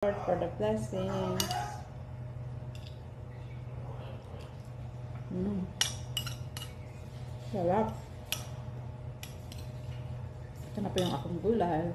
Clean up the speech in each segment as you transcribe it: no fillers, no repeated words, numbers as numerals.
Lord for the blessings. Sarap. Ito na po yung akong gulay.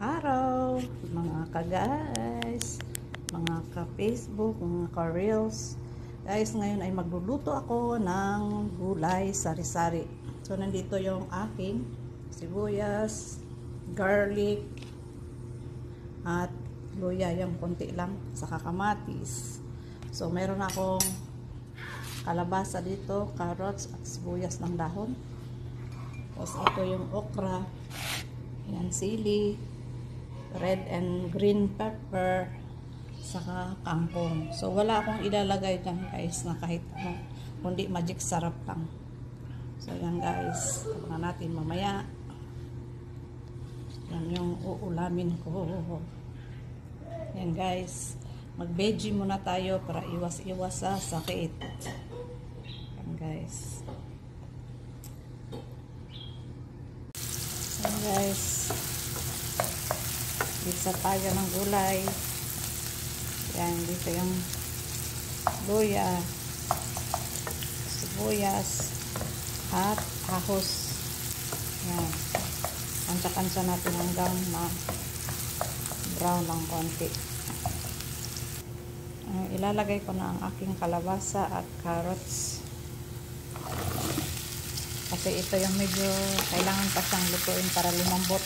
Araw, mga ka-guys, mga ka-Facebook, mga ka-reels. Guys, ngayon ay magluluto ako ng gulay sari-sari. So, nandito yung aking sibuyas, garlic, at luya, yung konti lang, saka kamatis. So, meron akong kalabasa dito, carrots, at sibuyas ng dahon. Tapos, ito yung okra, yan, sili, red and green pepper, saka kangkong. So, wala akong ilalagay dyan, guys, na kahit ano, kundi magic sarap lang. So, yan, guys. Tabangan natin mamaya. Yan yung uulamin ko. Yan, guys. Mag-veggie muna tayo para iwas-iwas sa sakit. Yan, guys. Yan, guys. Bisa tayo ng gulay. Yan, dito yung luya, sibuyas, at ahos. Yan. Kansa-kansa natin hanggang ma-brown ng konti. Ilalagay ko na ang aking kalabasa at carrots. Kasi ito yung medyo kailangan pa siyang lutuin para lumambot.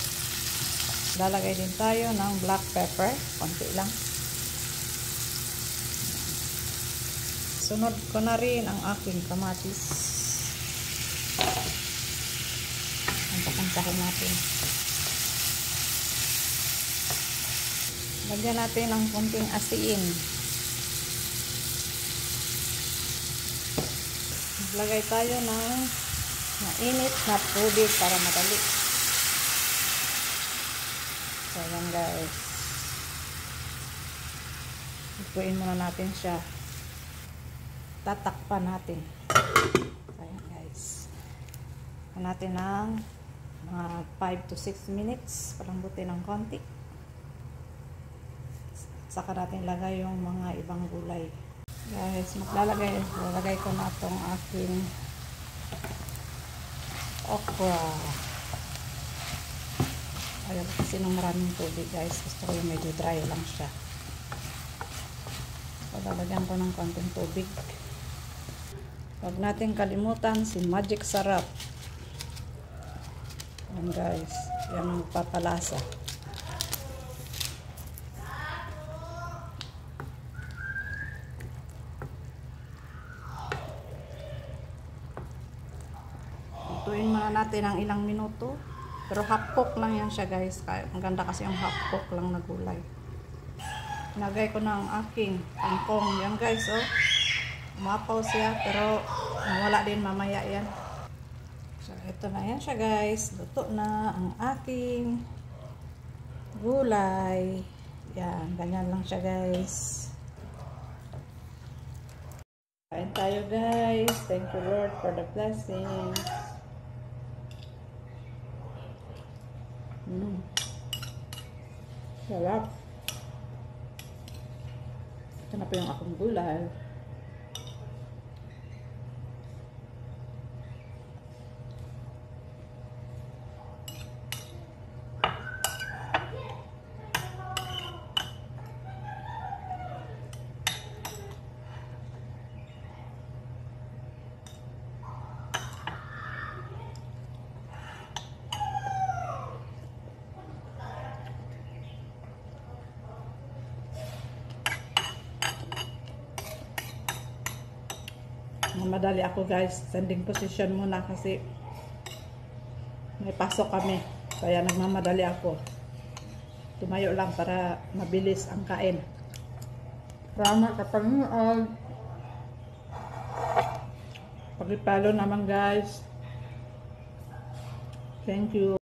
Lalagay din tayo ng black pepper, konti lang. Sunod ko na rin ang aking kamatis. Kantahin natin. Lagyan natin ng konting asin. Maglagay tayo ng mainit na tubig para madali. So, yan, guys. Ikuin muna natin siya. Tatakpan natin. Ayan, guys. Ikuin natin ng mga 5 to 6 minutes. Palambutin ng konti. Saka natin lagay yung mga ibang gulay. Guys, lalagay ko na itong aking okra. Ayaw kasi ng maraming tubig, guys. Gusto ko yung medyo dry lang siya. So, lalagyan ko ng konting tubig. Huwag natin kalimutan si magic sarap. Yan, guys. Yan ang papalasa. Lutuin muna natin ang ilang minuto. Pero half cook lang yan siya, guys. Ang ganda kasi yung half cook lang na gulay. Nagay ko na ang aking kangkong. Yan, guys, oh. Umapaw siya, pero nawala din mamaya yan. So, ito na yan siya, guys. Luto na ang aking gulay. Yan, ganyan lang siya, guys. Kain tayo, guys. Thank you, Lord, for the blessings. Sarap. Ito na po yung akong gulay. Madali ako, guys. Standing position muna kasi may pasok kami. Kaya nagmamadali ako. Tumayo lang para mabilis ang kain. Salamat sa panonood. Pag-follow naman guys. Thank you.